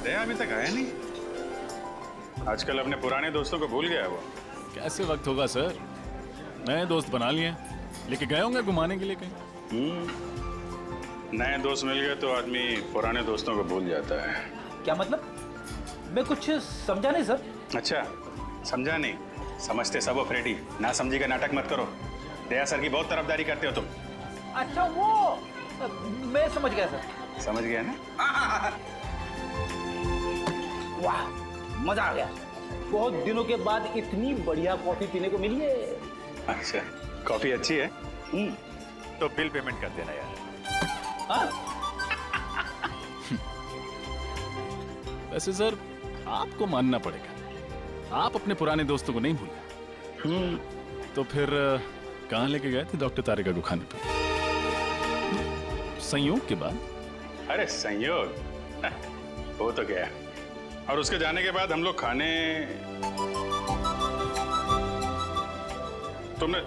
दया अभी तक आया नहीं। आजकल अपने पुराने दोस्तों को भूल गया है वो। कैसे वक्त होगा सर, नए दोस्त बना लिए, लेके गए होंगे घुमाने के लिए कहीं। नए दोस्त मिल गए तो आदमी पुराने दोस्तों को भूल जाता है। क्या मतलब? मैं कुछ समझा नहीं सर। अच्छा, समझा नहीं? समझते सब हो फ्रेडी, ना समझी का नाटक मत करो। दया सर की बहुत तरफदारी करते हो तुम। अच्छा वो मैं समझ गया सर। समझ गया ना? वाह, मजा आ गया। बहुत दिनों के बाद इतनी बढ़िया कॉफी पीने को मिली है। अच्छा, कॉफी अच्छी है? तो बिल पेमेंट कर देना यार। वैसे सर आपको मानना पड़ेगा, आप अपने पुराने दोस्तों को नहीं भूले। तो फिर कहाँ लेके गए थे डॉक्टर तारिका को खाने पर? संयोग के बाद? अरे संयोग वो तो गया, और उसके जाने के बाद हम लोग खाने। तुमने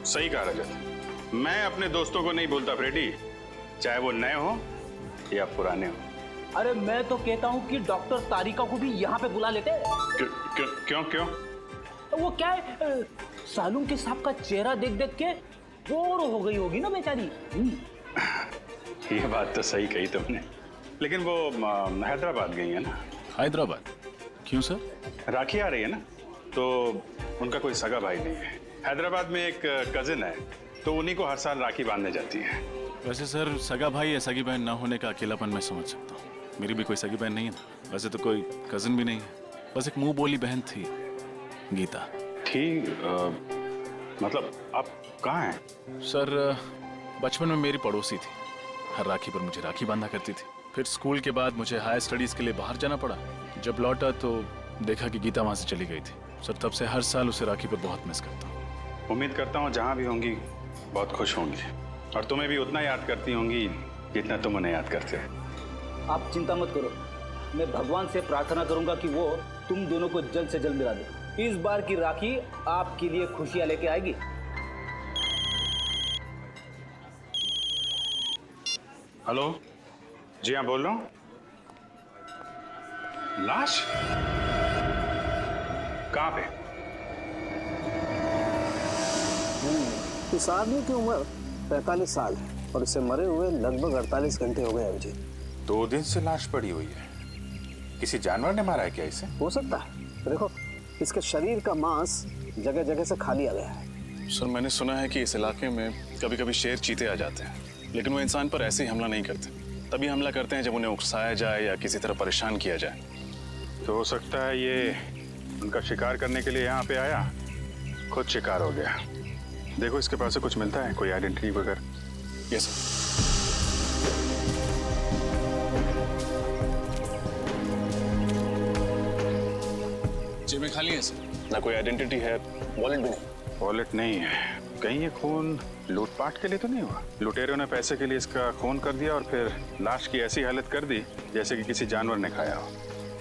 सही कहा रजत, मैं अपने दोस्तों को नहीं भूलता फ्रेडी, चाहे वो नए हो या पुराने हो। अरे मैं तो कहता हूँ कि डॉक्टर तारिका को भी यहाँ पे बुला लेते। क्यों क्यों? वो क्या है, सालूम के साहब का चेहरा देख देख के बोर हो गई होगी ना बेचारी। ये बात तो सही कही तुमने, लेकिन वो हैदराबाद गई है ना। हैदराबाद? क्यों सर? राखी आ रही है ना, तो उनका कोई सगा भाई नहीं है। हैदराबाद में एक कजिन है, तो उन्हीं को हर साल राखी बांधने जाती है। वैसे सर सगा भाई या सगी बहन ना होने का अकेलापन मैं समझ सकता हूँ। मेरी भी कोई सगी बहन नहीं है ना, वैसे तो कोई कजिन भी नहीं है, बस एक मुंह बोली बहन थी, गीता। ठीक, मतलब आप कहाँ हैं? सर बचपन में मेरी पड़ोसी थी, हर राखी पर मुझे राखी बांधा करती थी। फिर स्कूल के बाद मुझे हायर स्टडीज के लिए बाहर जाना पड़ा। जब लौटा तो देखा कि गीता वहाँ से चली गई थी। सर तब से हर साल उसे राखी पर बहुत मिस करता हूँ। उम्मीद करता हूँ जहाँ भी होंगी बहुत खुश होंगी, और तुम्हें भी उतना याद करती होंगी जितना तुम उन्हें याद करते हो। आप चिंता मत करो, मैं भगवान से प्रार्थना करूंगा कि वो तुम दोनों को जल्द से जल्द मिला दे। इस बार की राखी आपके लिए खुशियां लेके आएगी। हेलो, जी हाँ बोल रहा हूँ। लाश कहाँ पे? इस आदमी की उम्र 45 साल है और इसे मरे हुए लगभग 48 घंटे हो गए अभिजीत। 2 दिन से लाश पड़ी हुई है। किसी जानवर ने मारा है क्या इसे? हो सकता है, देखो इसके शरीर का मांस जगह जगह से खा लिया गया है। सर मैंने सुना है कि इस इलाके में कभी कभी शेर चीते आ जाते हैं, लेकिन वो इंसान पर ऐसे ही हमला नहीं करते। तभी हमला करते हैं जब उन्हें उकसाया जाए या किसी तरह परेशान किया जाए। तो हो सकता है ये उनका शिकार करने के लिए यहाँ पे आया, खुद शिकार हो गया। देखो इसके पास से कुछ मिलता है, कोई आइडेंटिटी वगैरह? Yes sir. जेबें खाली हैं सर, ना कोई आइडेंटिटी है, वॉलेट भी नहीं। वॉलेट नहीं है? कहीं ये खून लूटपाट के लिए तो नहीं हुआ? लुटेरों ने पैसे के लिए इसका खून कर दिया और फिर लाश की ऐसी हालत कर दी जैसे कि किसी जानवर ने खाया हो।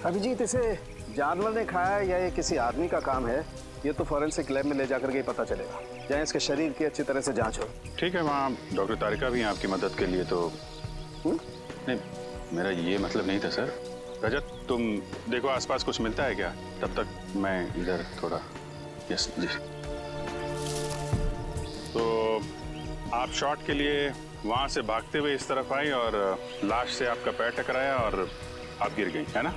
अभिजीत, इसे जानवर ने खाया या ये किसी आदमी का काम है, ये तो फॉरेंसिक लैब में ले जाकर के ही पता चलेगा, जहाँ इसके शरीर की अच्छी तरह से जांच हो। ठीक है, वहाँ डॉक्टर तारिका भी हैं आपकी मदद के लिए। तो नहीं, मेरा ये मतलब नहीं था सर। रजत तुम देखो आसपास कुछ मिलता है क्या, तब तक मैं इधर थोड़ा। यस जी। तो आप शॉट के लिए वहाँ से भागते हुए इस तरफ आई और लाश से आपका पैर टकराया और आप गिर गई, है ना?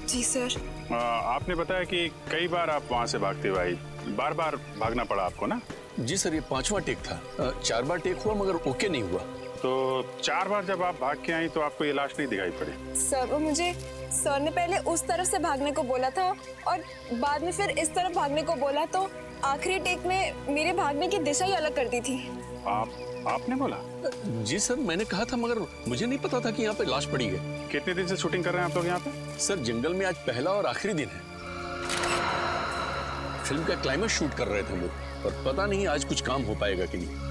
जी सर। आपने बताया कि कई बार आप वहाँ से भागते हुए आई, बार बार भागना पड़ा आपको ना? जी सर, ये 5वां टेक था। 4 बार टेक हुआ मगर ओके नहीं हुआ। तो 4 बार जब आप भाग के आई तो आपको ये लाश नहीं दिखाई पड़ी? सर वो मुझे सर ने पहले उस तरफ से भागने को बोला था और बाद में फिर इस तरफ भागने को बोला, तो आखिरी टेक में मेरे भागने की दिशा ही अलग कर दी थी। आपने बोला? जी सर, मैंने कहा था मगर मुझे नहीं पता था कि यहाँ पे लाश पड़ी है। कितने दिन से शूटिंग कर रहे हैं आप लोग यहाँ पे? सर जंगल में आज पहला और आखिरी दिन है। फिल्म का क्लाइमेक्स शूट कर रहे थे हम लोग और पता नहीं आज कुछ काम हो पाएगा कि नहीं।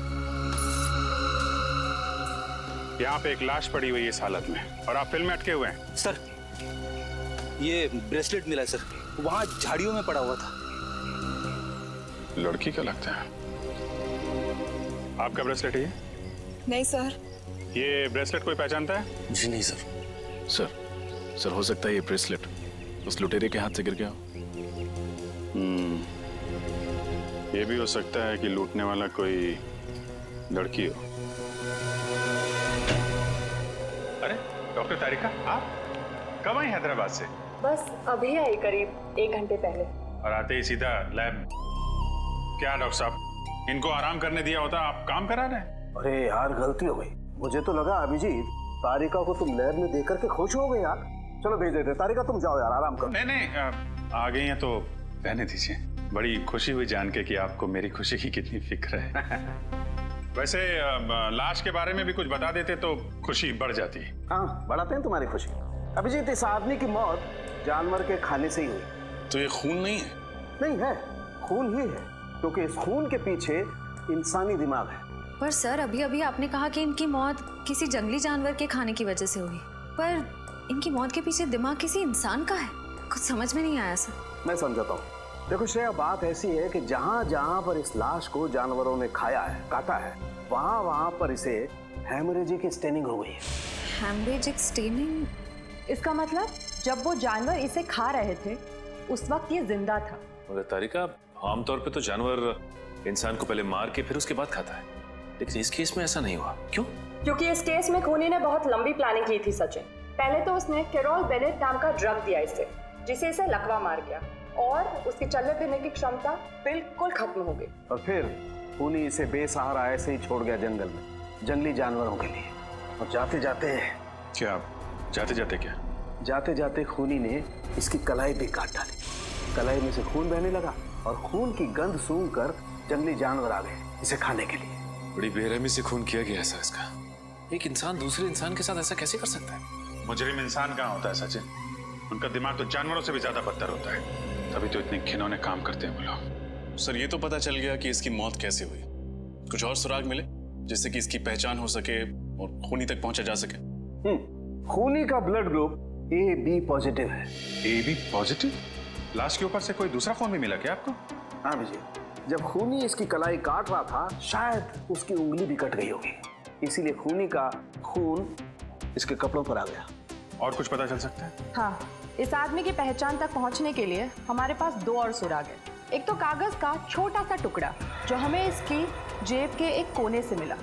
यहाँ पे एक लाश पड़ी हुई है इस हालत में और आप फिल्म में अटके हुए हैं। सर ये ब्रेसलेट मिला है सर, वहाँ झाड़ियों में पड़ा हुआ था। लड़की का लगता है। आपका ब्रेसलेट है ये? नहीं सर। ये ब्रेसलेट कोई पहचानता है? जी नहीं सर। सर सर हो सकता है ये ब्रेसलेट उस लुटेरे के हाथ से गिर गया हो। ये भी हो सकता है कि लूटने वाला कोई लड़की हो। अरे डॉक्टर तारिका, आप कब आई हैदराबाद से? बस अभी आई, करीब 1 घंटे पहले। और आते ही सीधा लैब? क्या डॉक्टर साहब, इनको आराम करने दिया होता, आप काम करा रहे हैं? अरे यार गलती हो गई, मुझे तो लगा अभिजीत तारिका को तुम लैब में देख करके खुश हो गए यार। चलो भेज देते, तारिका तुम जाओ यार, आराम करो। नहीं, आ गई हैं तो रहने दीजिए। बड़ी खुशी हुई जान के कि आपको मेरी खुशी की कितनी फिक्र है। वैसे लाश के बारे में भी कुछ बता देते तो खुशी बढ़ जाती। हाँ, बढ़ाते हैं तुम्हारी खुशी। अभिजीत, इस आदमी की मौत जानवर के खाने से ही हुई। तो ये खून नहीं है? नहीं है, खून ही है, क्योंकि इस खून के पीछे इंसानी दिमाग है। पर सर अभी अभी आपने कहा कि इनकी मौत किसी जंगली जानवर के खाने की वजह से हुई, पर इनकी मौत के पीछे दिमाग किसी इंसान का है। कुछ समझ में नहीं आया सर। मैं समझाता हूँ। देखो श्रेया, बात ऐसी है कि जहाँ जहाँ पर इस लाश को जानवरों ने खाया है, काटा है, वहाँ वहाँ पर इसे हेमरेजिक स्टेनिंग हो गई है। Haemorrhagic staining? इसका मतलब जब वो जानवर इसे खा रहे थे उस वक्त ये जिंदा था। मगर तारिका, आमतौर पे तो जानवर इंसान को पहले मार के फिर उसके बाद खाता है, लेकिन इस केस में ऐसा नहीं हुआ। क्यों? क्योंकि इस केस में खूनी ने बहुत लंबी प्लानिंग की थी सचिन। पहले तो उसने कैरोल बेनेट नाम का ड्रग दिया इसे, जिसे इसे लकवा मार गया और उसके चलने फिरने की क्षमता बिल्कुल खत्म हो गई। और फिर खूनी इसे बेसहारा ऐसे ही छोड़ गया जंगल में, जंगली जानवरों के लिए। और जाते जाते जाते जाते खूनी ने इसकी कलाई भी काट डाली। कलाई में से खून बहने लगा और खून की गंध सूंघकर जंगली जानवर आ गए इसे खाने के लिए। बड़ी बेरहमी से खून किया गया ऐसा इसका। एक इंसान दूसरे इंसान के साथ ऐसा कैसे कर सकता है? मुजरिम इंसान कहाँ होता है सचिन? उनका दिमाग तो जानवरों से भी ज्यादा बदतर होता है, तभी तो इतने घिनौने काम करते हैं वो लोग। सर ये तो पता चल गया कि इसकी मौत कैसे हुई। कुछ और सुराग मिले जिससे कि इसकी पहचान हो सके और खूनी तक पहुंचा जा सके? खूनी का ब्लड ग्रुप AB पॉजिटिव है। AB positive? लाश के ऊपर से कोई दूसरा खून भी मिला क्या आपको? हाँ विजय, जब खूनी इसकी कलाई काट रहा था शायद उसकी उंगली भी कट गई होगी, इसीलिए खूनी का खून इसके कपड़ों पर आ गया। और कुछ पता चल सकता है? हाँ, इस आदमी की पहचान तक पहुंचने के लिए हमारे पास 2 और सुराग है। एक तो कागज का छोटा सा टुकड़ा जो हमें इसकी जेब के एक कोने से मिला,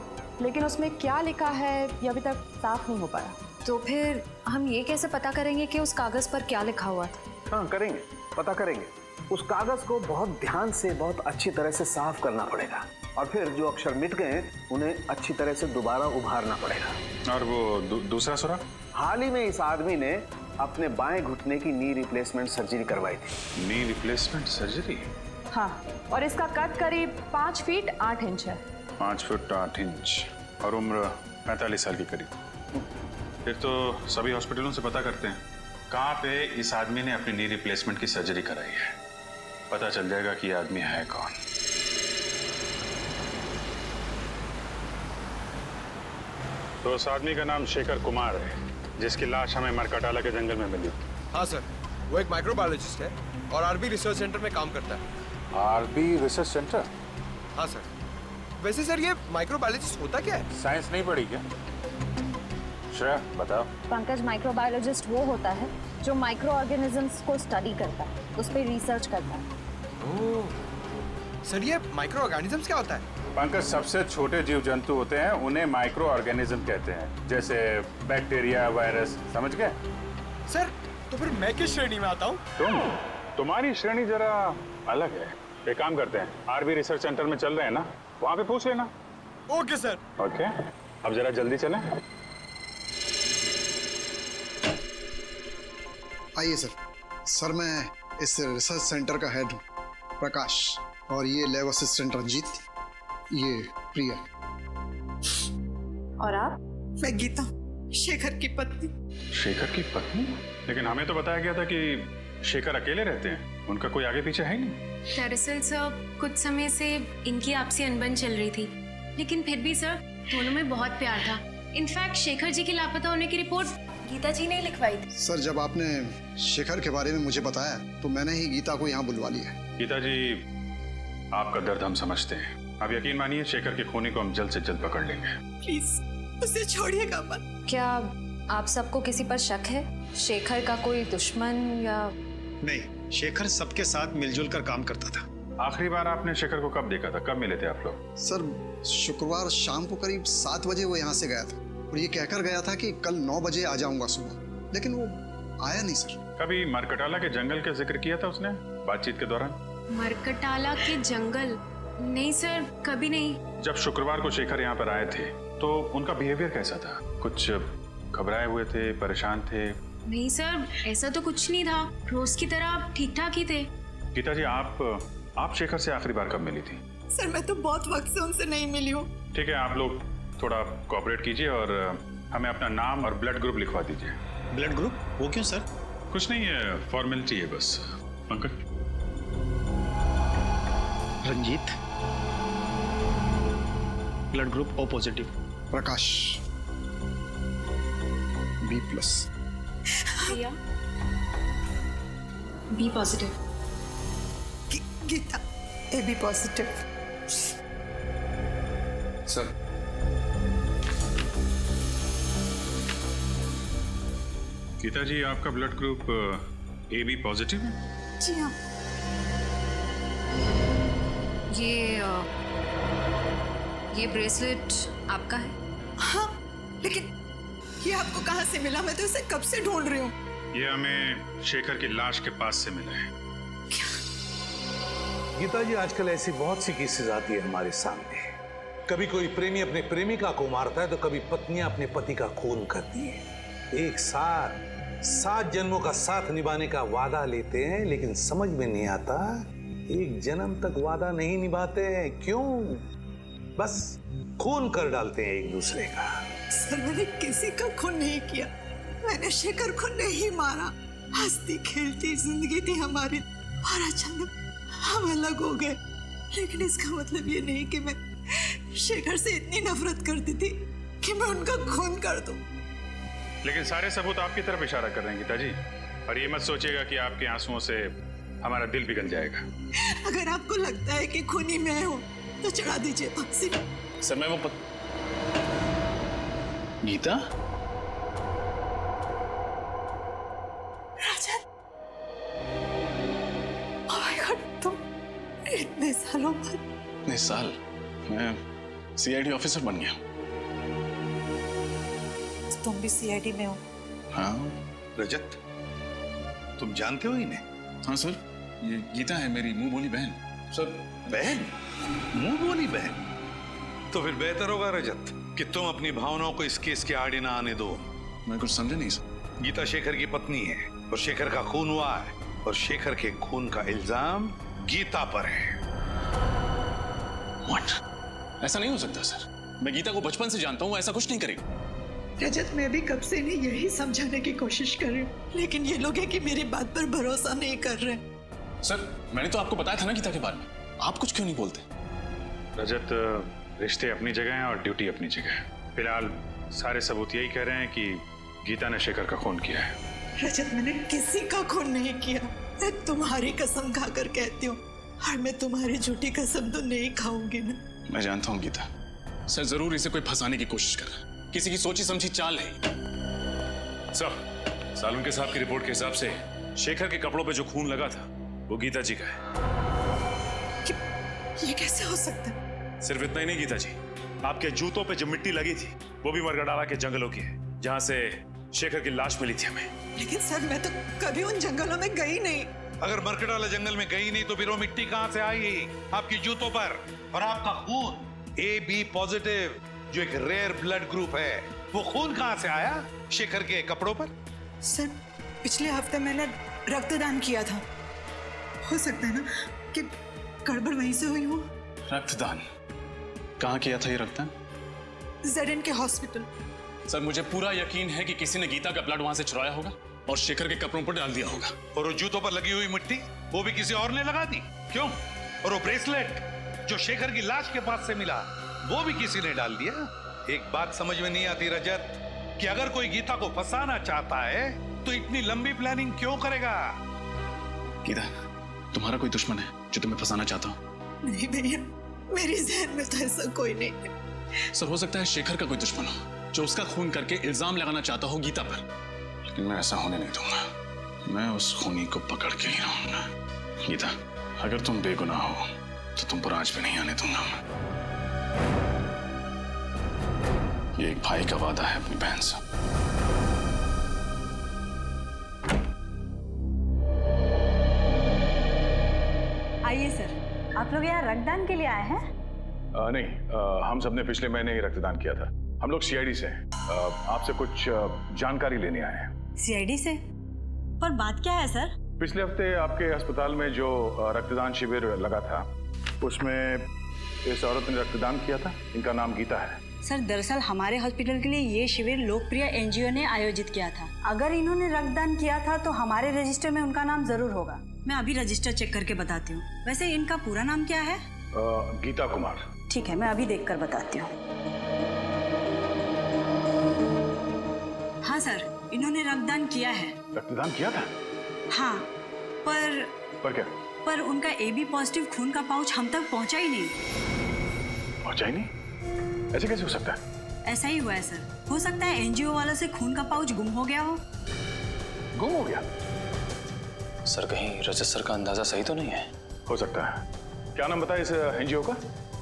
लेकिन उसमें क्या लिखा है ये अभी तक साफ नहीं हो पाया। तो फिर हम ये कैसे पता करेंगे कि उस कागज पर क्या लिखा हुआ था? हाँ करेंगे, पता करेंगे। उस कागज को बहुत ध्यान से, बहुत अच्छी तरह से साफ करना पड़ेगा और फिर जो अक्षर मिट गए उन्हें अच्छी तरह से दोबारा उभारना पड़ेगा। और वो दूसरा सुराग? हाल ही में इस आदमी ने अपने बाएं घुटने की नी रिप्लेसमेंट सर्जरी करवाई थी। Knee replacement surgery? हाँ, और इसका कद करीब 5 फीट 8 इंच है। 5 फुट 8 इंच और उम्र 45 साल के करीब। फिर तो सभी हॉस्पिटलों से पता करते हैं कहाँ पे इस आदमी ने अपनी नी रिप्लेसमेंट की सर्जरी कराई है, पता चल जाएगा कि ये आदमी है कौन। तो उस आदमी का नाम शेखर कुमार है जिसकी लाश हमें मरकटाला के जंगल में मिली। हाँ सर, वो एक माइक्रोबायोलॉजिस्ट है और आरबी रिसर्च सेंटर में काम करता है। R B research centre? हाँ सर। वैसे सर ये माइक्रोबायोलॉजिस्ट होता क्या है? साइंस नहीं पढ़ी क्या? श्रेया बताओ। पंकज, माइक्रोबायोलॉजिस्ट वो होता है जो माइक्रो ऑर्गेनिजम्स को स्टडी करता है, उस पर रिसर्च करता है। ओह, सर ये माइक्रो ऑर्गेनिजम्स क्या होता है? पंकज, सबसे छोटे जीव जंतु होते हैं उन्हें माइक्रो ऑर्गेनिज्म कहते हैं, जैसे बैक्टीरिया, वायरस, समझ गए? सर तो फिर मैं किस श्रेणी में आता हूँ? तुम्हारी श्रेणी जरा अलग है। एक काम करते हैं, आरबी रिसर्च सेंटर में चल रहे हैं ना, वहाँ पे पूछ लेना। Okay sir. ओके, अब जरा जल्दी चलें। आइए सर। सर मैं इस रिसर्च सेंटर का हेड हूँ, प्रकाश, और ये लैब असिस्टेंट रंजीत, ये प्रिया। और आप? मैं गीता, शेखर की पत्नी। शेखर की पत्नी? लेकिन हमें तो बताया गया था कि शेखर अकेले रहते हैं, उनका कोई आगे पीछे है ही नहीं। दरअसल सर कुछ समय से इनकी आपसी अनबन चल रही थी, लेकिन फिर भी सर दोनों में बहुत प्यार था। इनफैक्ट शेखर जी के लापता होने की रिपोर्ट गीता जी ने लिखवाई थी। सर जब आपने शेखर के बारे में मुझे बताया तो मैंने ही गीता को यहाँ बुलवा लिया। गीता जी, आपका दर्द हम समझते हैं। आप यकीन मानिए शेखर के खूनी को हम जल्द से जल्द पकड़ लेंगे। प्लीज उसे छोड़िएगा मत। क्या आप सबको किसी पर शक है? शेखर का कोई दुश्मन या? नहीं, शेखर सबके साथ मिलजुल कर काम करता था। आखिरी बार आपने शेखर को कब देखा था? कब मिले थे आप लोग? सर, शुक्रवार शाम को करीब 7 बजे वो यहाँ से गया था और ये कहकर गया था कि कल 9 बजे आ जाऊंगा सुबह, लेकिन वो आया नहीं सर। कभी मरकटाला के जंगल का जिक्र किया था उसने बातचीत के दौरान? मरकटाला के जंगल? नहीं सर, कभी नहीं। जब शुक्रवार को शेखर यहाँ पर आए थे तो उनका बिहेवियर कैसा था? कुछ घबराए हुए थे, परेशान थे? नहीं सर, ऐसा तो कुछ नहीं था, रोज की तरह ठीक ठाक ही थे। गीता जी, आप शेखर से आखिरी बार कब मिली थी? सर मैं तो बहुत वक्त से उनसे नहीं मिली हूँ। ठीक है, आप लोग थोड़ा कोऑपरेट कीजिए और हमें अपना नाम और ब्लड ग्रुप लिखवा दीजिए। Blood group? वो क्यों सर? कुछ नहीं है, फॉर्मेलिटी है बस। Pankaj. Ranjeet, blood group O positive. Prakash, B+। Priya, B positive. Geeta, AB positive. Sir, Geeta ji, आपका ब्लड ग्रुप AB पॉजिटिव है? जी हाँ। ये ब्रेसलेट आपका है? हाँ, लेकिन ये आपको कहाँ से मिला? मैं तो इसे कब से ढूंढ रही हूँ। ये हमें शेखर की लाश के पास से मिला है। गीता जी, आजकल ऐसी बहुत सी केसेस आती है हमारे सामने। कभी कोई प्रेमी अपने प्रेमिका को मारता है तो कभी पत्नियां अपने पति का खून करती हैं। एक साथ 7 जन्मों का साथ निभाने का वादा लेते हैं, लेकिन समझ में नहीं आता एक जन्म तक वादा नहीं निभाते हैं। क्यों? बस खून कर डालते हैं एक दूसरे का। सर, मैंने किसी का खून नहीं किया। मैंने शेखर को नहीं मारा। हंसती खेलती जिंदगी थी हमारी और अचानक हम अलग हो गए। लेकिन इसका मतलब ये नहीं कि मैं शेखर से इतनी नफरत करती थी कि मैं उनका खून कर दूं। लेकिन सारे सबूत आपकी तरफ इशारा कर रहे हैं गीता जी, और ये मत सोचिएगा कि आपके आंसुओं से हमारा दिल पिघल जाएगा। अगर आपको लगता है कि खूनी मैं हूं तो चढ़ा दीजिए फांसी। सर, मैं वो गीता? राजन, ओह माय गॉड, तुम इतने सालों बाद? इतने साल? मैं CID ऑफिसर बन गया। तुम भी CID में हो? हाँ। रजत, तुम जानते हो इन्हें? हाँ सर, ये गीता है, मेरी मुंह बोली बहन। सर। बहन? मुंह बोली बहन? तो फिर बेहतर होगा रजत कि तुम अपनी भावनाओं को इस केस के आड़े ना आने दो। मैं कुछ समझा नहीं सर। गीता शेखर की पत्नी है और शेखर का खून हुआ है, और शेखर के खून का इल्जाम गीता पर है। What? ऐसा नहीं हो सकता सर। मैं गीता को बचपन से जानता हूँ, ऐसा कुछ नहीं करेगी। रजत, मैं भी कब से इन्हें यही समझाने की कोशिश कर रही हूँ, लेकिन ये लोग हैं कि मेरी बात पर भरोसा नहीं कर रहे। सर, मैंने तो आपको बताया था ना गीता के बारे में, आप कुछ क्यों नहीं बोलते? रजत, रिश्ते अपनी जगह हैं और ड्यूटी अपनी जगह है। फिलहाल सारे सबूत यही कह रहे हैं कि गीता ने शेखर का खून किया है। रजत, मैंने किसी का खून नहीं किया। मैं तुम्हारी कसम खाकर कहती हूँ, और मैं तुम्हारी झूठी कसम तो नहीं खाऊंगी ना। मैं जानता हूँ गीता, सर जरूर इसे कोई फंसाने की कोशिश कर रहा है, किसी की सोची समझी चाल है। सर, सालुंके साहब की रिपोर्ट के हिसाब से शेखर के कपड़ों पे जो खून लगा था वो गीता जी का है। ये कैसे हो सकता है? सिर्फ इतना ही नहीं गीता जी, आपके जूतों पे जो मिट्टी लगी थी वो भी मरकटाला के जंगलों की है, जहाँ से शेखर की लाश मिली थी हमें। लेकिन सर, मैं तो कभी उन जंगलों में गई नहीं। अगर मरकटाला जंगल में गई नहीं तो फिर वो मिट्टी कहाँ से आई आपकी जूतों पर? और आपका खून AB पॉजिटिव, जो एक रेयर ब्लड ग्रुप है, वो खून कहाँ से आया शेखर के कपड़ों पर? सर, पिछले हफ्ते मैंने रक्तदान किया था। हो सकता है ना कि गड़बड़ वहीं से हुई हो। रक्तदान? कहाँ किया था ये रक्तदान? ZN के हॉस्पिटल। सर, मुझे पूरा यकीन है कि किसी ने गीता का ब्लड वहां से चुराया होगा और शेखर के कपड़ों पर डाल दिया होगा। और वो जूतों पर लगी हुई मिट्टी वो भी किसी और ने लगा दी? क्यों? और वो ब्रेसलेट जो शेखर की लाश के पास से मिला वो भी किसी ने डाल दिया? एक बात समझ में नहीं आती रजत, कि अगर कोई गीता को फंसाना चाहता है तो इतनी लंबी प्लानिंग क्यों करेगा? गीता, तुम्हारा कोई दुश्मन है जो तुम्हें फंसाना चाहता हो? नहीं भैया, मेरी जहन में तो ऐसा कोई नहीं है। सर, हो सकता है शेखर का कोई दुश्मन हो जो उसका खून करके इल्जाम लगाना चाहता हो गीता पर। लेकिन मैं ऐसा होने नहीं दूंगा। मैं उस खूनी को पकड़ के ही रहूंगा। गीता, अगर तुम बेगुनाह हो तो तुम पर आज भी नहीं आने दूंगा मैं। ये एक भाई का वादा है अपनी बहन से। आइए सर, आप लोग यहाँ रक्तदान के लिए आए हैं? नहीं, हम सबने पिछले महीने ही रक्तदान किया था। हम लोग सीआईडी से हैं। आपसे कुछ जानकारी लेने आए हैं। सीआईडी से? पर बात क्या है सर? पिछले हफ्ते आपके अस्पताल में जो रक्तदान शिविर लगा था, उसमें इस औरत ने रक्तदान किया था। इनका नाम गीता है। सर, दरअसल हमारे हॉस्पिटल के लिए ये शिविर लोकप्रिय एनजीओ ने आयोजित किया था। अगर इन्होंने रक्तदान किया था तो हमारे रजिस्टर में उनका नाम जरूर होगा। मैं अभी रजिस्टर चेक करके बताती हूँ। वैसे इनका पूरा नाम क्या है? गीता कुमार। ठीक है, मैं अभी देखकर बताती हूँ। हाँ सर, इन्होंने रक्तदान किया है। रक्तदान किया था? हाँ, पर क्या? पर उनका AB पॉजिटिव खून का पाउच हम तक पहुंचा ही नहीं। पहुंचा ही नहीं? ऐसे कैसे हो सकता है? ऐसा ही हुआ है सर। हो सकता है एनजीओ वालों से खून का पाउच गुम हो गया हो। गुम हो गया? सर, कहीं रजिस्टर का अंदाजा सही तो नहीं है? हो सकता है। क्या नाम बताया इस एनजीओ का?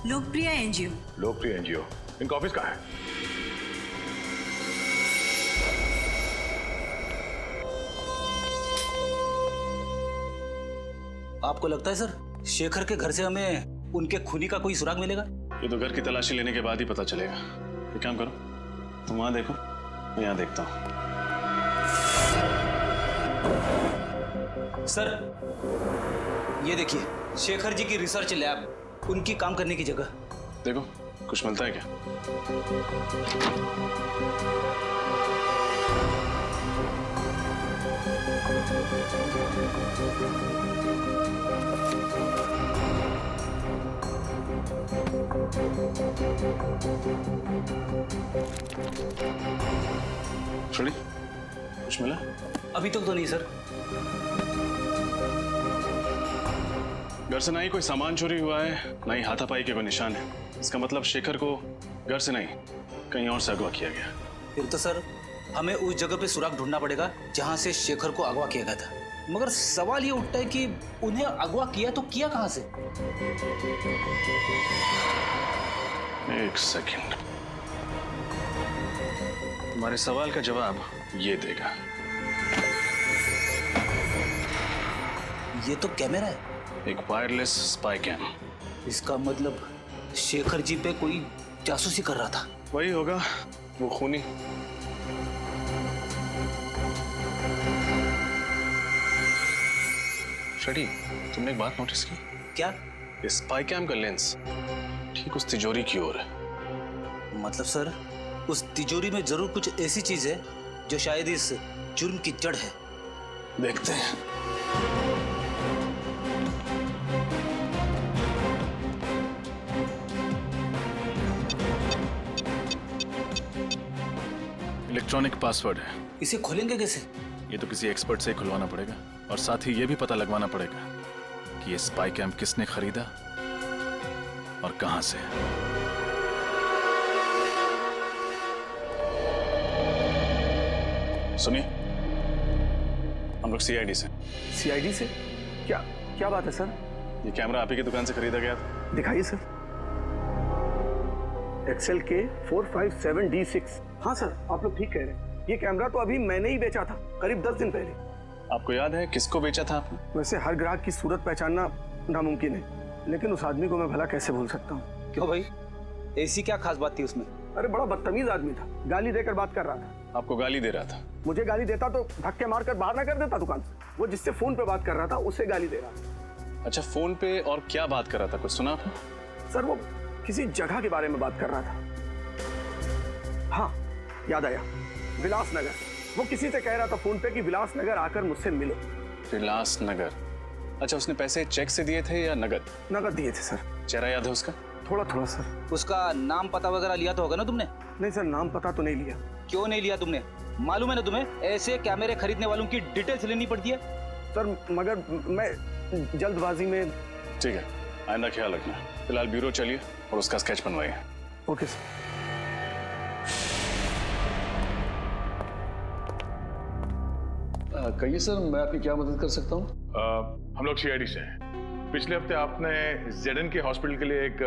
लोकप्रिय एनजीओ। लोकप्रिय एनजीओ। इनका ऑफिस कहाँ है? आपको लगता है सर शेखर के घर से हमें उनके खूनी का कोई सुराग मिलेगा? ये तो घर की तलाशी लेने के बाद ही पता चलेगा। एक काम करो, तुम वहां देखो, मैं यहाँ देखता हूँ। सर, ये देखिए, शेखर जी की रिसर्च लैब, उनकी काम करने की जगह। देखो, कुछ मिलता है क्या? छोड़ी, कुछ मिला? अभी तक तो नहीं सर। घर से ना ही कोई सामान चोरी हुआ है, ना ही हाथापाई के कोई निशान है। इसका मतलब शेखर को घर से नहीं, कहीं और से अगवा किया गया। फिर तो सर हमें उस जगह पे सुराग ढूंढना पड़ेगा जहां से शेखर को अगवा किया गया था। मगर सवाल ये उठता है कि उन्हें अगवा किया तो किया कहां से? एक सेकंड, तुम्हारे सवाल का जवाब ये देगा। ये तो कैमरा है। एक वायरलेस स्पाई कैम। इसका मतलब शेखर जी पे कोई जासूसी कर रहा था। वही होगा, वो खूनी। शडी, तुमने एक बात नोटिस की? क्या? इस स्पाई कैम का लेंस ठीक उस तिजोरी की ओर है। मतलब सर उस तिजोरी में जरूर कुछ ऐसी चीज है जो शायद इस जुर्म की जड़ है। देखते हैं। इलेक्ट्रॉनिक पासवर्ड है। इसे खोलेंगे कैसे? ये तो किसी एक्सपर्ट से खुलवाना पड़ेगा, और साथ ही ये भी पता लगवाना पड़ेगा कि ये स्पाई कैम किसने खरीदा और कहां से। सुनिए, हम लोग सीआईडी से। सीआईडी से? क्या क्या बात है सर? ये कैमरा आप ही की दुकान से खरीदा गया था। दिखाइए सर। एक्सेल के 457D6। हाँ सर, आप लोग ठीक कह रहे हैं। ये कैमरा तो अभी मैंने ही बेचा था, करीब 10 दिन पहले। आपको याद है किसको बेचा था आपने? वैसे हर ग्राहक की सूरत पहचानना नामुमकिन है, लेकिन उस आदमी को मैं भला कैसे भूल सकता हूँ। क्यों भाई, ऐसी क्या खास बात थी उसमें? अरे बड़ा बदतमीज आदमी था, गाली देकर बात कर रहा था। आपको गाली दे रहा था? मुझे गाली देता तो धक्के मारकर बाहर ना कर देता दुकान से। वो जिससे फोन पे बात कर रहा था उसे गाली दे रहा था। अच्छा, फोन पे और क्या बात कर रहा था, कुछ सुना आपने? सर वो किसी जगह के बारे में बात कर रहा था। हाँ याद आया, विलासनगर। वो किसी से कह रहा था फोन पे कि विलासनगर आकर मुझसे मिलो। विलासनगर? अच्छा, उसने पैसे चेक से दिए थे या नगद? नगद दिए थे सर। चेहरा याद है उसका? थोड़ा थोड़ा सर। उसका नाम पता वगैरह लिया तो होगा ना तुमने? नहीं सर, नाम पता तो नहीं लिया। क्यों नहीं लिया तुमने? मालूम है ना तुम्हें, ऐसे कैमरे खरीदने वालों की डिटेल्स लेनी पड़ती है। सर मगर मैं जल्दबाजी में। ठीक है, आइंदा ख्याल रखना। फिलहाल ब्यूरो चलिए और उसका स्केच बनवाइए। Okay sir. कहिए सर, मैं आपकी क्या मदद कर सकता हूँ? हम लोग सीआईडी से हैं। पिछले हफ्ते आपने जेडन के हॉस्पिटल के लिए एक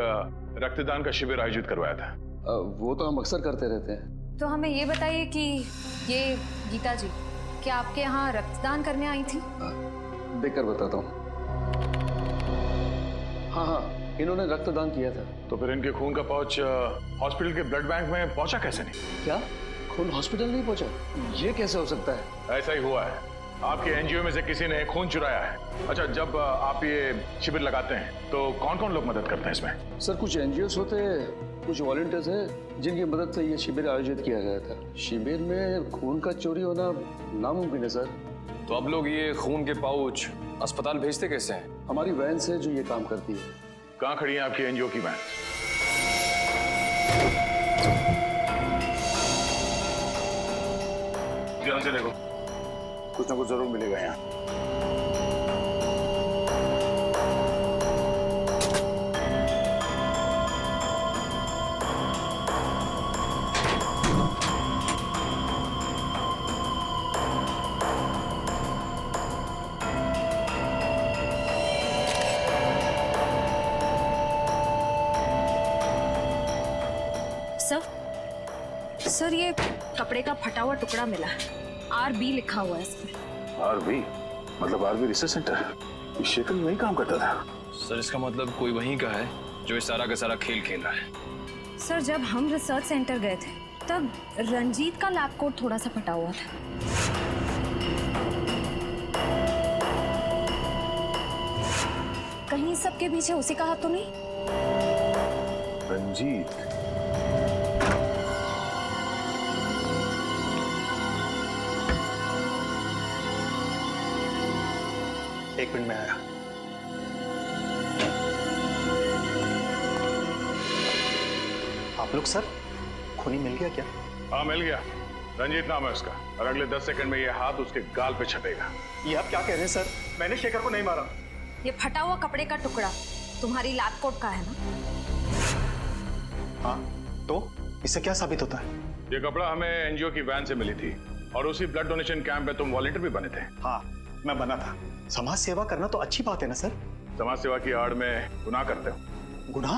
रक्तदान का शिविर आयोजित करवाया था। वो तो हम अक्सर करते रहते हैं। तो हमें ये बताइए कि ये गीता जी क्या आपके यहाँ रक्तदान करने आई थी? देखकर बताता हूँ। हाँ, इन्होंने रक्तदान किया था। तो फिर इनके खून का पाउच हॉस्पिटल के ब्लड बैंक में पहुंचा कैसे नहीं? क्या खून हॉस्पिटल नहीं पहुंचा? ये कैसे हो सकता है? ऐसा ही हुआ है। आपके एनजीओ में से किसी ने खून चुराया है। अच्छा, जब आप ये शिविर लगाते हैं तो कौन कौन लोग मदद करते हैं इसमें? सर, कुछ एनजीओस होते हैं, कुछ वॉलंटियर्स हैं जिनकी मदद से ये शिविर आयोजित किया गया था। शिविर में खून का चोरी होना नामुमकिन है सर। तो अब लोग ये खून के पाउच अस्पताल भेजते कैसे हैं? हमारी वैन से जो ये काम करती है। कहाँ खड़ी है आपकी एनजीओ की वैन? ध्यान से देखो, कुछ ना कुछ जरूर मिलेगा यहाँ। सर, ये कपड़े का फटा हुआ टुकड़ा मिला है। RB लिखा हुआ है इसमें। RB मतलब RB रिसर्च सेंटर? शेखर वही काम करता था। सर, इसका मतलब कोई वहीं का है जो इस सारा का सारा खेल खेल रहा है। सर, जब हम रिसर्च सेंटर गए थे तब रंजीत का लैब कोट थोड़ा सा फटा हुआ था। कहीं सबके पीछे उसी का हाथ तो नहीं? रंजीत? एक मिनट में आया। आप लोग सर, खूनी मिल गया क्या? हाँ, मिल गया। रंजीत नाम है उसका, और अगले 10 सेकंड में ये हाथ उसके गाल पे छपेगा। ये आप क्या कह रहे हैं सर? मैंने शेखर को नहीं मारा। ये फटा हुआ कपड़े का टुकड़ा तुम्हारी लैब कोट का है ना? हाँ, तो इससे क्या साबित होता है? ये कपड़ा हमें एनजीओ की वैन से मिली थी, और उसी ब्लड डोनेशन कैंप में तुम वॉलंटियर भी बने थे। हाँ, मैं बना था। समाज सेवा करना तो अच्छी बात है ना सर? समाज सेवा की आड़ में गुनाह करते हो। गुनाह?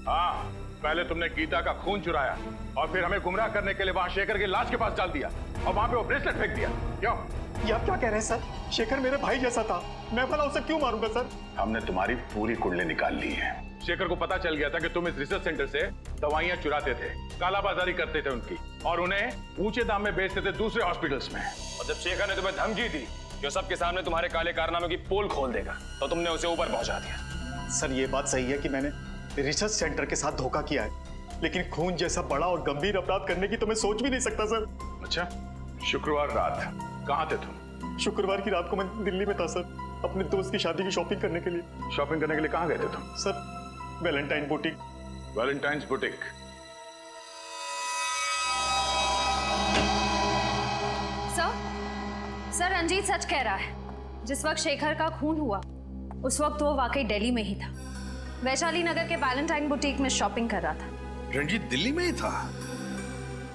हाँ, पहले तुमने गीता का खून चुराया और फिर हमें गुमराह करने के लिए वहां शेखर की लाश के पास डाल दिया और वहां पे वो ब्रेसलेट फेंक दिया। क्यों? ये आप क्या कह रहे हैं सर? शेखर मेरे भाई जैसा था, मैं भला उसे क्यों मारूंगा सर? हमने तुम्हारी पूरी कुंडली निकाल ली है। शेखर को पता चल गया था कि तुम इस रिसर्च सेंटर से दवाइयां चुराते थे, कालाबाजारी करते थे उनकी, और उन्हें ऊंचे दाम में बेचते थे दूसरे हॉस्पिटल्स में। और जब शेखर ने तुम्हें धमकी दी जो सबके सामने तुम्हारे काले कारनामे की पोल खोल देगा, तो तुमने उसे ऊपर पहुंचा दिया। सर, ये बात सही है कि मैंने रिसर्च सेंटर के साथ धोखा किया है, लेकिन खून जैसा बड़ा और गंभीर अपराध करने की तो मैं सोच भी नहीं सकता सर। अच्छा, शुक्रवार रात कहाँ थे तुम? शुक्रवार की रात को मैं दिल्ली में था सर, अपने दोस्त की शादी की शॉपिंग करने के लिए। शॉपिंग करने के लिए कहाँ गए थे तुम? Sir, Valentine boutique. Valentine's boutique? Sir, Ranjeet सच कह रहा है। जिस वक्त शेखर का खून हुआ उस वक्त वो वाकई दिल्ली में ही था। वैशाली नगर के वैलेंटाइन बुटीक में शॉपिंग कर रहा था। रंजीत दिल्ली में ही था?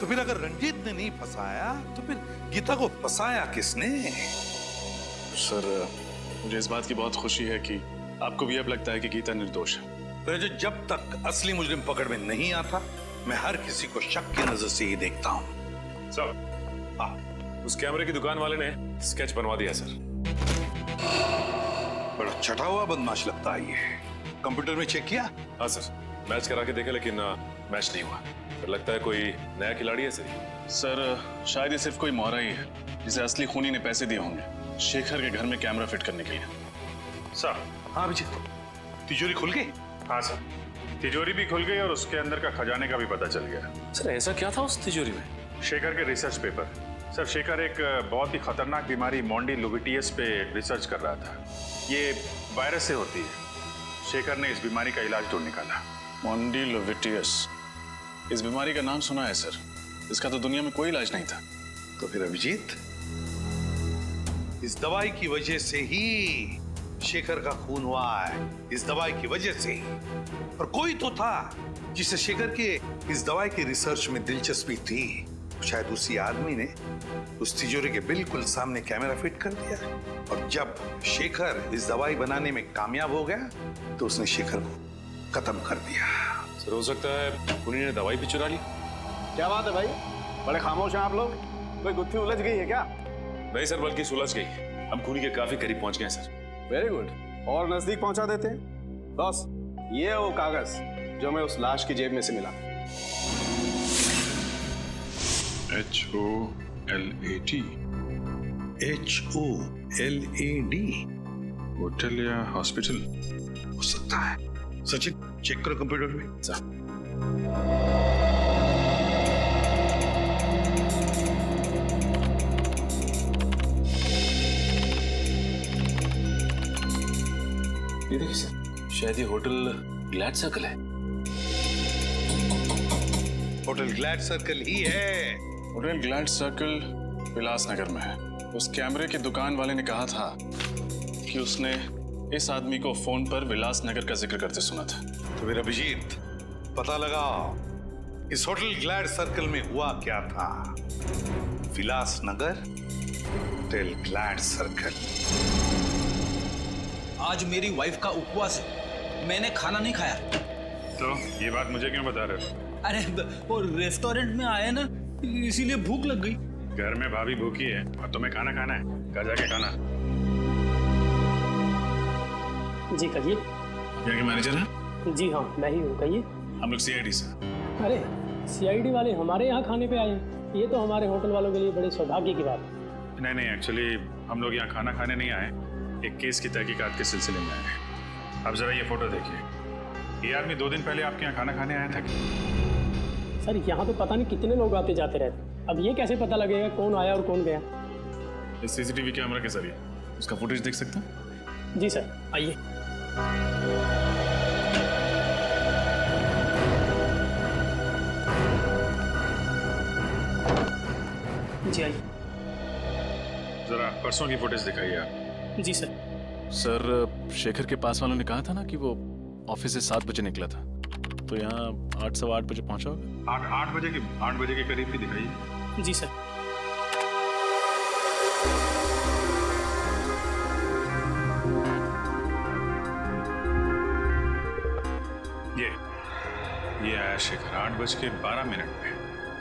तो फिर अगर रंजीत ने नहीं फंसाया तो फिर गीता को फंसाया किसने? सर, मुझे इस बात की बहुत खुशी है कि आपको भी अब लगता है कि गीता निर्दोष है। तो जब तक असली मुजरिम पकड़ में नहीं आता, मैं हर किसी को शक की नजर से ही देखता हूँ। सर, उस कैमरे की दुकान वाले ने स्केच बनवा दिया सर। बड़ा छटा हुआ बदमाश लगता है ये। कंप्यूटर में चेक किया? हाँ सर, मैच करा के देखा लेकिन मैच नहीं हुआ। फिर लगता है कोई नया खिलाड़ी है सर, शायद ये सिर्फ कोई मोहरा ही है जिसे असली खूनी ने पैसे दिए होंगे शेखर के घर में कैमरा फिट करने के लिए। सर? हाँ अभिजीत, तिजोरी खुल गई? हाँ सर, तिजोरी भी खुल गई और उसके अंदर का खजाने का भी पता चल गया। सर, ऐसा क्या था उस तिजोरी में? शेखर के रिसर्च पेपर। सर, शेखर एक बहुत ही खतरनाक बीमारी मोंडिलोविटियस पे रिसर्च कर रहा था। ये वायरस से होती है। शेखर ने इस बीमारी का इलाज ढूंढ निकाला। मोंडिलोविटियस, इस बीमारी का नाम सुना है सर, इसका तो दुनिया में कोई इलाज नहीं था। तो फिर अभिजीत, इस दवाई की वजह से ही शेखर का खून हुआ है, इस दवाई की वजह से ही। और कोई तो था जिसे शेखर के इस दवाई की रिसर्च में दिलचस्पी थी, शायद उसी आदमी ने उस तिजोरी के बिल्कुल सामने कैमरा फिट कर दिया, और जब शेखर इस दवाई बनाने में कामयाब हो गया तो उसने शेखर को खत्म कर दिया। सर हो सकता है उन्हीं ने दवाई भी चुरा ली। क्या बात है भाई, बड़े खामोश हैं आप लोग। कोई गुत्थी उलझ गई है क्या? नहीं सर, बल्कि सुलझ गई। हम खूनी के काफी करीब पहुंच गए सर। वेरी गुड, और नजदीक पहुंचा देते हैं। बॉस, ये है वो कागज जो मैं उस लाश की जेब में से मिला। HOLAD HOLAD होटल या हॉस्पिटल हो सकता है। सचिन चेक करो कंप्यूटर में। ये देखिए सर, शायद ये होटल ग्लैड सर्कल है। होटल ग्लैड सर्कल ही है। होटल ग्लैड सर्कल विलासनगर में है। उस कैमरे के दुकान वाले ने कहा था कि उसने इस आदमी को फोन पर विलासनगर का जिक्र करते सुना था। तो फिर अभिजीत, पता लगाओ इस होटल ग्लैड सर्कल में हुआ क्या था। Vilasnagar, hotel glad circle. आज मेरी वाइफ का उपवास है, मैंने खाना नहीं खाया। तो ये बात मुझे क्यों बता रहे हो? अरे वो रेस्टोरेंट में आए ना, इसीलिए भूख लग गई। घर में भाभी भूखी है और तुम्हें खाना खाना है, घर जाके खाना। जी कहिए। यहाँ के मैनेजर हैं? जी हाँ, मैं ही हूँ, कहिए। हम लोग CID से। अरे CID वाले हमारे यहाँ खाने पे आए हैं, ये तो हमारे होटल वालों के लिए बड़े सौभाग्य की बात है। नहीं, एक्चुअली हम लोग यहाँ खाना खाने नहीं आए, एक केस की तहकीकात के सिलसिले में आए हैं। अब जरा ये फोटो देखिए, ये आदमी 2 दिन पहले आपके यहाँ खाना खाने आया था क्या? सर यहाँ तो पता नहीं कितने लोग आते जाते रहते, अब ये कैसे पता लगेगा कौन आया और कौन गया? इस CCTV कैमरा के जरिए उसका फुटेज देख सकते हैं? जी सर, आइए। जी आइए। जरा परसों की फुटेज दिखाइए आप। जी सर। सर, शेखर के पास वालों ने कहा था ना कि वो ऑफिस से 7 बजे निकला था, तो यहाँ 8 सवा 8 बजे पहुंचा होगा। 8 बजे के करीब भी दिखाइए। जी सर। ये आया शेखर 8:12 में।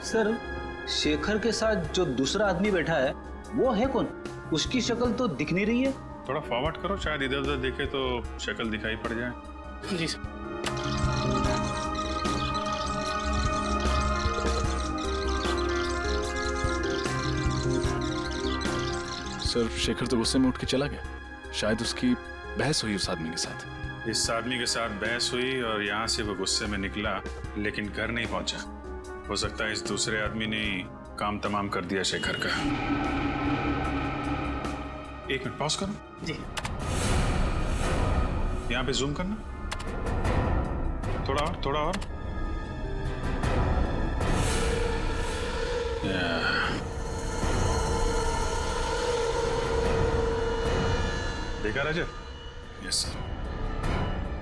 सर, शेखर के साथ जो दूसरा आदमी बैठा है वो है कौन? उसकी शक्ल तो दिख नहीं रही है। थोड़ा फॉरवर्ड करो, शायद इधर उधर देखे तो शक्ल दिखाई पड़ जाए। जी सर। सर, शेखर तो गुस्से में उठ के चला गया। शायद उसकी बहस हुई उस आदमी के साथ। इस आदमी के साथ बहस हुई और यहाँ से वो गुस्से में निकला, लेकिन घर नहीं पहुंचा। हो सकता है इस दूसरे आदमी ने काम तमाम कर दिया शेखर का। 1 मिनट पॉज करो। जी। यहाँ पे जूम करना, थोड़ा और। देखा रजत? यस सर,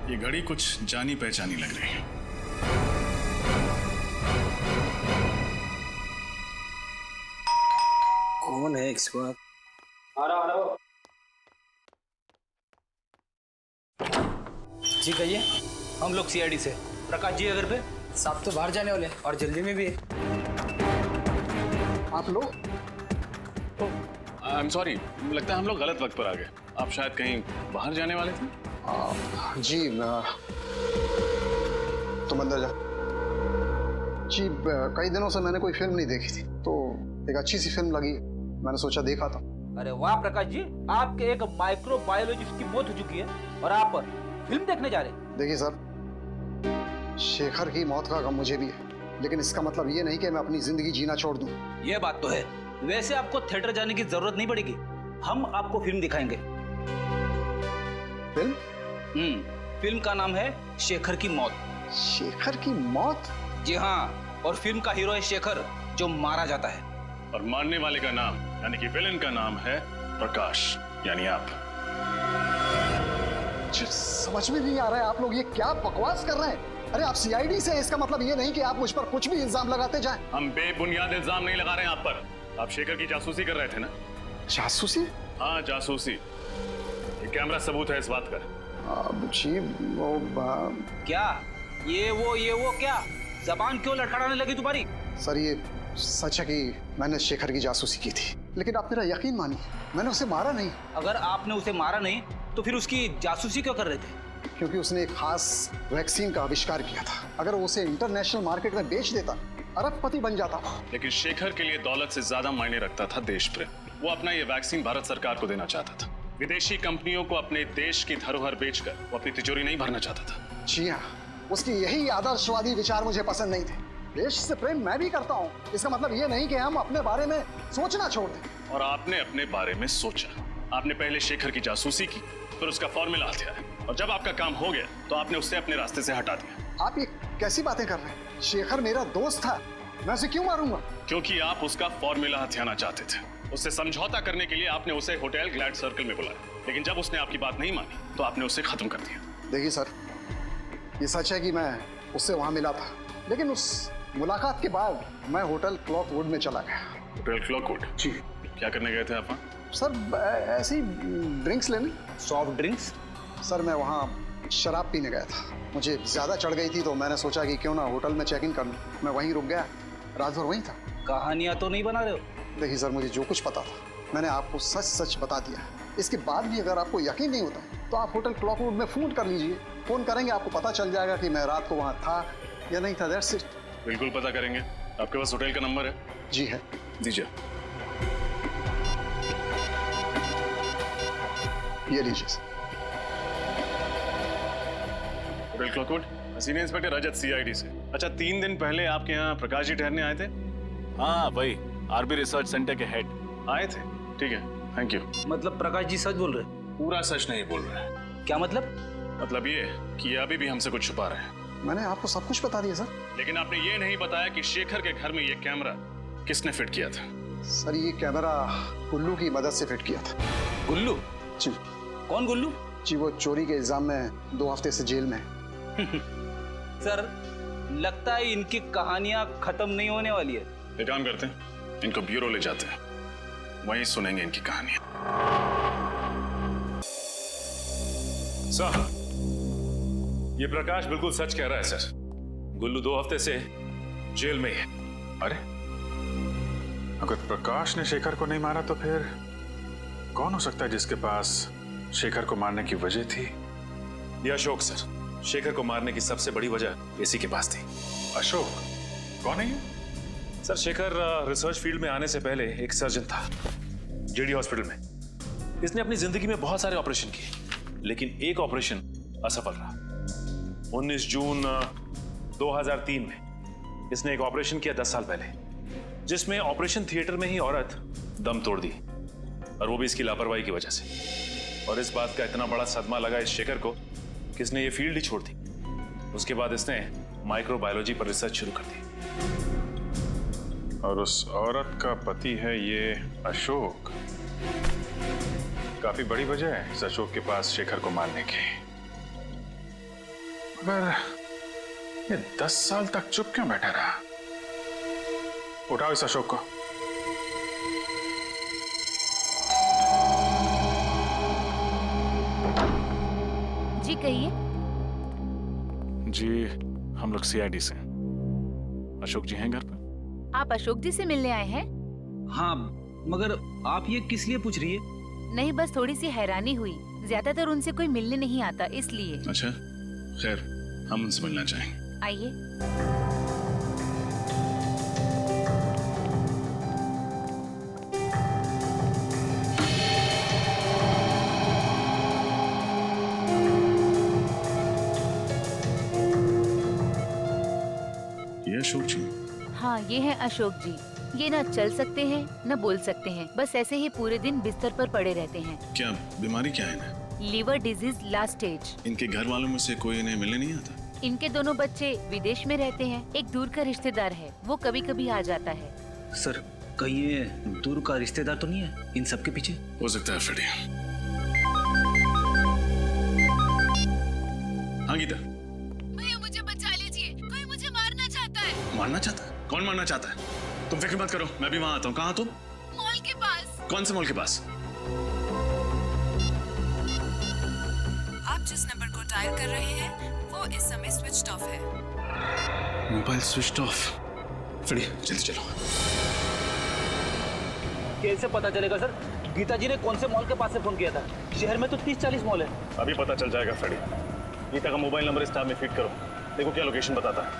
ये घड़ी कुछ जानी पहचानी लग रही है। कौन है इस वक्त? जी कहिए। हम लोग CID से। प्रकाश जी अगर पे साहब तो बाहर जाने वाले और जल्दी में भी है। आप लोग? आई एम सॉरी, लगता है हम लोग गलत वक्त पर आ गए। आप शायद कहीं बाहर जाने वाले थे? जी, तुम अंदर जाओ। जी, कई दिनों से मैंने कोई फिल्म नहीं देखी थी, तो एक अच्छी सी फिल्म लगी, मैंने सोचा देखा था। अरे वाह प्रकाश जी, आपके एक माइक्रोबायोलॉजिस्ट की मौत हो चुकी है और आप फिल्म देखने जा रहे हैं। देखिए सर, शेखर की मौत का गम मुझे भी है, लेकिन इसका मतलब ये नहीं कि मैं अपनी जिंदगी जीना छोड़ दूं। ये बात तो है। वैसे आपको थिएटर जाने की जरूरत नहीं पड़ेगी, हम आपको फिल्म दिखाएंगे। फिल्म? फिल्म का नाम है शेखर की मौत। शेखर की मौत? जी हाँ, और फिल्म का हीरो है शेखर, जो मारा जाता है। और मारने वाले का नाम, यानी कि विलेन का नाम है प्रकाश, यानी आप। समझ में नहीं आ रहा है, आप लोग ये क्या बकवास कर रहे हैं? अरे आप सीआईडी से हैं, इसका मतलब ये नहीं कि आप मुझ पर कुछ भी इल्जाम लगाते जाएं। हम बेबुनियाद इल्जाम नहीं लगा रहे हैं आप पर। आप शेखर की जासूसी कर रहे थे ना? जासूसी? हाँ जासूसी। ये कैमरा सबूत है इस बात का। जी वो क्या ये वो क्या जबान क्यों लड़खड़ाने लगी तुम्हारी? सर ये सच है कि मैंने शेखर की जासूसी की थी, लेकिन आप मेरा यकीन मानिए मैंने उसे मारा नहीं। अगर आपने उसे मारा नहीं तो फिर उसकी जासूसी क्यों कर रहे थे? क्योंकि उसने एक खास वैक्सीन का आविष्कार किया था। अगर वो उसे इंटरनेशनल मार्केट में बेच देता अरबपति बन जाता। लेकिन शेखर के लिए दौलत से ज्यादा मायने रखता था देश प्रेम। वो अपना ये वैक्सीन भारत सरकार को देना चाहता था। विदेशी कंपनियों को अपने देश की धरोहर बेचकर वो अपनी तिजोरी नहीं भरना चाहता था। जी हाँ, उसकी यही आदर्शवादी विचार मुझे पसंद नहीं थे। देश से प्रेम मैं भी करता हूँ, इसका मतलब ये नहीं कि हम अपने बारे में सोचना छोड़ दें। और आपने अपने बारे में सोचा। आपने पहले शेखर की जासूसी की, फिर उसका फॉर्मूला हथियाया, और जब आपका काम हो गया तो आपने उससे अपने रास्ते से हटा दिया। आप ये कैसी बातें कर रहे हैं? शेखर मेरा दोस्त था, मैं उसे क्यों मारूंगा? क्योंकि आप उसका फॉर्मूला हथियाना चाहते थे। उससे समझौता करने के लिए आपने उसे होटल ग्लैड सर्कल में बुलाया, लेकिन जब उसने आपकी बात नहीं मानी तो आपने उसे खत्म कर दिया। देखिए सर, ये सच है कि मैं उससे वहां मिला था, लेकिन उस मुलाकात के बाद मैं होटल क्लॉकवुड में चला गया। होटल क्लॉकवुड? जी। क्या करने गए थे आप? सर ऐसे ही ड्रिंक्स लेने। Soft drinks? सर मैं वहाँ शराब पीने गया था, मुझे ज़्यादा चढ़ गई थी तो मैंने सोचा कि क्यों ना होटल में चेक इन कर लूँ। मैं वहीं रुक गया, रात भर वहीं था। कहानियाँ तो नहीं बना रहे हो? देखिए सर, मुझे जो कुछ पता था मैंने आपको सच सच बता दिया। इसके बाद भी अगर आपको यकीन नहीं होता तो आप होटल क्लॉकवुड में फ़ोन कर लीजिए। फ़ोन करेंगे आपको पता चल जाएगा कि मैं रात को वहाँ था या नहीं था। That's it. बिल्कुल पता करेंगे। आपके पास होटल का नंबर है? जी है। दीजिए। ये लीजिए सर। होटल क्लॉकवुड, सीनियर इंस्पेक्टर रजत, सीआईडी से। अच्छा, 3 दिन पहले आपके यहाँ प्रकाश जी ठहरने आए थे? हाँ वही, आरबी रिसर्च सेंटर के हेड आए थे। ठीक है, थैंक यू। मतलब प्रकाश जी सच बोल रहे? पूरा सच नहीं बोल रहे। क्या मतलब? मतलब ये कि अभी भी हमसे कुछ छुपा रहे हैं। मैंने आपको सब कुछ बता दिया सर। लेकिन आपने ये नहीं बताया कि शेखर के घर में ये कैमरा किसने फिट किया था? सर ये कैमरा गुल्लू की मदद से फिट किया था। गुल्लू? जी। कौन गुल्लू? जी वो चोरी के इल्जाम में 2 हफ्ते से जेल में। सर लगता है इनकी कहानियां खत्म नहीं होने वाली है। एक काम करते हैं, इनको ब्यूरो ले जाते हैं, वहीं सुनेंगे इनकी कहानियां। सर, ये प्रकाश बिल्कुल सच कह रहा है सर। गुल्लू 2 हफ्ते से जेल में ही है। अरे अगर प्रकाश ने शेखर को नहीं मारा तो फिर कौन हो सकता है जिसके पास शेखर को मारने की वजह थी? ये अशोक सर। शेखर को मारने की सबसे बड़ी वजह इसी के पास थी। अशोक? कौन है ये? सर शेखर रिसर्च फील्ड में आने से पहले एक सर्जन था जेडी हॉस्पिटल में। इसने अपनी जिंदगी में बहुत सारे ऑपरेशन किए, लेकिन एक ऑपरेशन असफल रहा। 19 जून 2003 में इसने एक ऑपरेशन किया 10 साल पहले, जिसमें ऑपरेशन थिएटर में ही औरत दम तोड़ दी, और वो भी इसकी लापरवाही की वजह से। और इस बात का इतना बड़ा सदमा लगा इस शेखर को कि इसने ये फील्ड ही छोड़ दी। उसके बाद इसने माइक्रोबायोलॉजी पर रिसर्च शुरू कर दी। और उस औरत का पति है ये अशोक। काफी बड़ी वजह है इस अशोक के पास शेखर को मारने की। मगर ये 10 साल तक चुप क्यों बैठा रहा? उठाओ इस अशोक को। जी कहिए। जी हम लोग सीआईडी से। अशोक जी हैं घर पर? आप अशोक जी से मिलने आए हैं? हाँ, मगर आप ये किस लिए पूछ रही है? नहीं, बस थोड़ी सी हैरानी हुई। ज्यादातर उनसे कोई मिलने नहीं आता, इसलिए। अच्छा, खैर हम उनसे मिलना चाहेंगे। आइए। ये अशोक जी? हाँ, ये हैं अशोक जी। ये ना चल सकते हैं न बोल सकते हैं, बस ऐसे ही पूरे दिन बिस्तर पर पड़े रहते हैं। क्या बीमारी क्या है इन्हें? Liver disease last stage. इनके घर वालों में से कोई इन्हें मिलने नहीं आता? इनके दोनों बच्चे विदेश में रहते हैं। एक दूर का रिश्तेदार है, वो कभी कभी आ जाता है। सर कहीं ये दूर का रिश्तेदार तो नहीं है इन सब के पीछे? हो सकता है फ्रेडी। हाँ गीता। भैया मुझे बचा लीजिए। मारना चाहता है? कौन मारना चाहता है? तुम फिक्र मत करो, मैं भी वहां आता हूँ। कहाँ तुम? मॉल के पास। कौन से मॉल के पास? आप जिस नंबर को डायल कर रहे हैं वो इस समय स्विच ऑफ है। Mobile switch off. चलिए जल्दी चलो। कैसे पता चलेगा सर? गीता जी ने कौन से मॉल के पास से फोन किया था? शहर में तो 30-40 मॉल है। अभी पता चल जाएगा फ्रेडी। गीता का मोबाइल नंबर इस टैब में फीड करो, देखो क्या लोकेशन बताता है।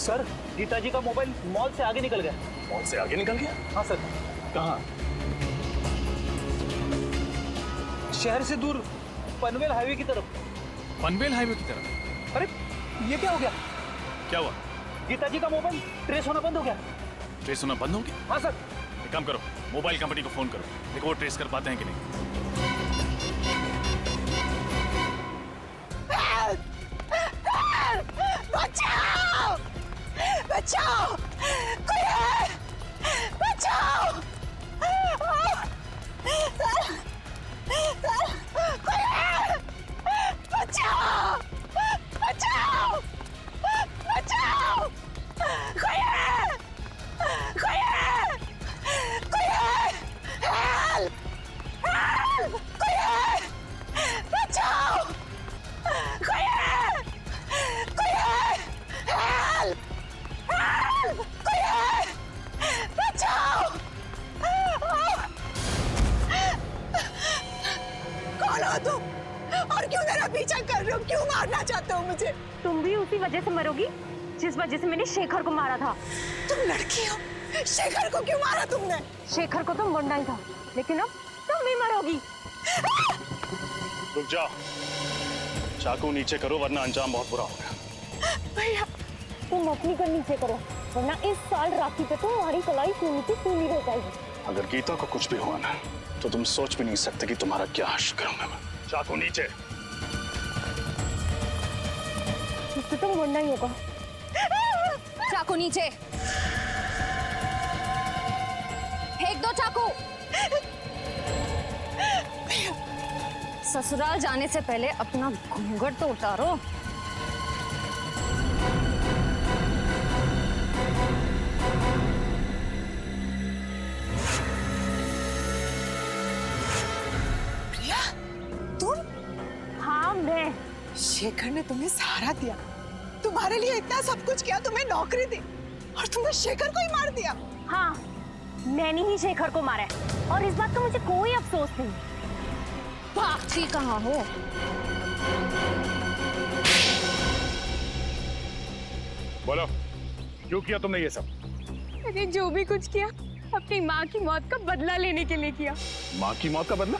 सर गीता जी का मोबाइल मॉल से आगे निकल गया। मॉल से आगे निकल गया? हाँ सर। कहाँ? शहर से दूर पनवेल हाईवे की तरफ। पनवेल हाईवे की तरफ? अरे ये क्या हो गया? क्या हुआ? गीता जी का मोबाइल ट्रेस होना बंद हो गया। ट्रेस होना बंद हो गया? हाँ सर। एक काम करो, मोबाइल कंपनी को फोन करो, देखो वो ट्रेस कर पाते हैं कि नहीं। बचाओ! बचाओ! कोई है! बचाओ! कोई है! बचाओ! बचाओ! बचाओ! कोई है! कोई है! कोई है! हेल्प! हेल्प! कोई है! बचाओ! कोई है! कोई है! हेल्प! हेल्प! कोई है! बचाओ! कौन हो तुम? और क्यों मेरा पीछा कर रहे हो? क्यों मारना चाहते हो मुझे? तुम भी उसी वजह से मरोगी जिस वजह से मैंने शेखर को मारा था। तुम लड़की हो, शेखर को क्यों मारा तुमने? शेखर को तो मुंडा ही था, लेकिन अब तुम भी मरोगी। रुक जाओ, चाकू नीचे करो वरना अंजाम बहुत बुरा होगा। भैया तुम अपनी कर नीचे करो, वरना इस साल राखी पे तुम्हारी कलाई खूनी की खूनी रह जाएगी। अगर गीता को कुछ भी हुआ ना तो तुम सोच भी नहीं सकते कि तुम्हारा क्या हश्र करूंगा मैं। चाकू नीचे। इससे तो मुंडा ही होगा। चाकू नीचे। फेंक दो चाकू। ससुराल जाने से पहले अपना घूंघट तो उतारो। प्रिया, तुम? हाँ मैं। शेखर ने तुम्हें सहारा दिया, तुम्हारे लिए इतना सब कुछ किया, तुम्हें नौकरी दी, और तुमने शेखर को ही मार दिया। हाँ, मैंने ही शेखर को मारा है, और इस बात का मुझे कोई अफसोस नहीं। भागती कहाँ हो? बोलो, क्यों किया तुमने ये सब? मैंने जो भी कुछ किया अपनी माँ की मौत का बदला लेने के लिए किया। माँ की मौत का बदला?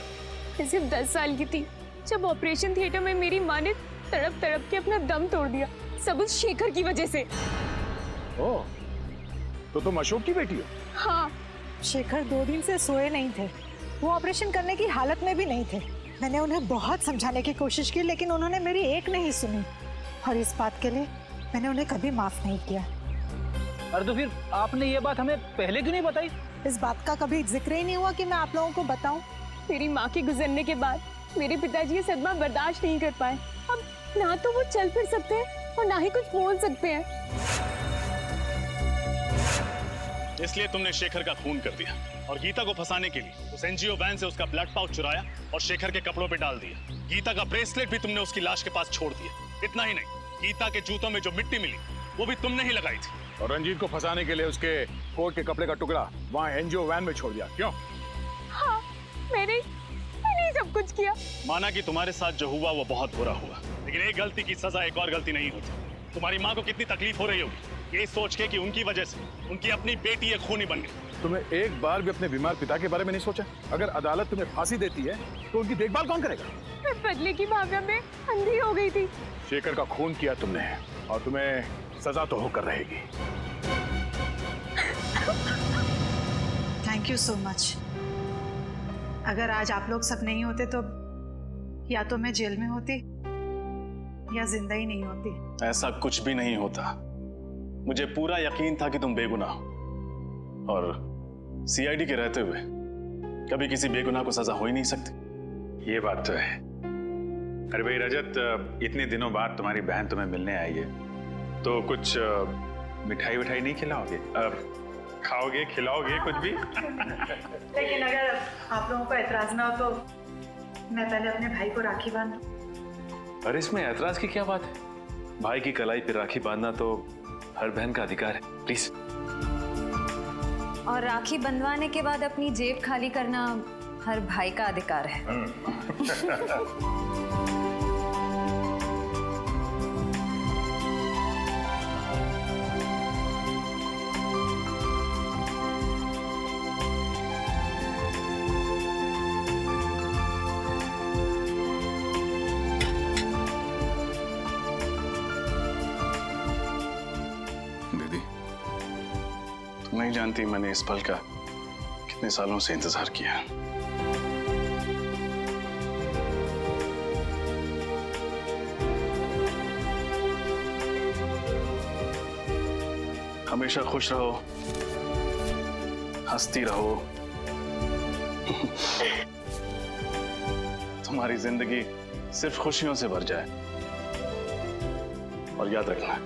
मैं सिर्फ 10 साल की थी जब ऑपरेशन थिएटर में मेरी माँ ने तड़प तड़प के अपना दम तोड़ दिया, सब उस शेखर की वजह से। ओह, तो तुम अशोक की बेटी हो? हाँ। शेखर 2 दिन से सोए नहीं थे, वो ऑपरेशन करने की हालत में भी नहीं थे। मैंने उन्हें बहुत समझाने की कोशिश की, लेकिन उन्होंने मेरी एक नहीं सुनी, और इस बात के लिए मैंने उन्हें कभी माफ नहीं किया। अरे तो फिर आपने ये बात हमें पहले क्यों नहीं बताई? इस बात का कभी जिक्र ही नहीं हुआ कि मैं आप लोगों को बताऊं। मेरी माँ के गुजरने के बाद मेरे पिताजी ये सदमा बर्दाश्त नहीं कर पाए। अब ना तो वो चल फिर सकते हैं और ना ही कुछ बोल सकते हैं। इसलिए तुमने शेखर का खून कर दिया और गीता को फंसाने के लिए उस एनजीओ वैन से उसका ब्लड पाउच चुराया और शेखर के कपड़ों पे डाल दिया। गीता का ब्रेसलेट भी तुमने उसकी लाश के पास छोड़ दिया। इतना ही नहीं, गीता के जूतों में जो मिट्टी मिली वो भी तुमने ही लगाई थी। और रंजीत को फंसाने के लिए उसके कोट के कपड़े का टुकड़ा वहाँ एनजीओ वैन में छोड़ दिया, क्यों? हाँ, मैंने सब कुछ किया। माना कि तुम्हारे साथ जो हुआ वो बहुत बुरा हुआ, लेकिन एक गलती की सजा एक और गलती नहीं होती। तुम्हारी माँ को कितनी तकलीफ हो रही होगी ये सोच के कि उनकी वजह से उनकी अपनी बेटी एक खूनी बन गई। तुम्हें एक बार भी अपने बीमार पिता के बारे में नहीं सोचा? अगर अदालत तुम्हें फांसी देती है तो उनकी देखभाल कौन करेगा? मैं बदले की भावना में अंधी हो गई थी। शेखर का खून किया तुमने और तुम्हें सजा तो होकर रहेगी। Thank you so much. अगर आज आप लोग सब नहीं होते तो या तो मैं जेल में होती या जिंदा ही नहीं होती। ऐसा कुछ भी नहीं होता। मुझे पूरा यकीन था कि तुम बेगुनाह हो, और सीआईडी के रहते हुए कभी किसी बेगुनाह को सजा हो ही नहीं सकती। ये बात तो है, अरे भाई रजत, इतने दिनों बाद तुम्हारी बहन तुम्हें मिलने आई है, तो कुछ मिठाई विठाई नहीं खिलाओगे? खाओगे, खिलाओगे कुछ भी? लेकिन अगर आप लोगों को एतराज ना हो तो मैं पहले अपने भाई को राखी बांधूं। अरे इसमें ऐतराज की क्या बात है? भाई की कलाई पे राखी बांधना तो हर बहन का अधिकार है। प्लीज। और राखी बंधवाने के बाद अपनी जेब खाली करना हर भाई का अधिकार है। नहीं जानती मैंने इस पल का कितने सालों से इंतजार किया। हमेशा खुश रहो, हंसती रहो। तुम्हारी जिंदगी सिर्फ खुशियों से भर जाए। और याद रखना,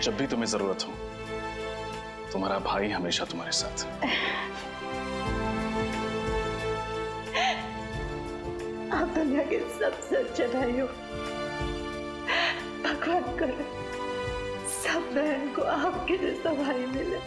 जब भी तुम्हें जरूरत हो, तुम्हारा भाई हमेशा तुम्हारे साथ। आप दुनिया के सबसे अच्छे भाई हो। भगवान करे सब बहन को आपके जैसा भाई मिले।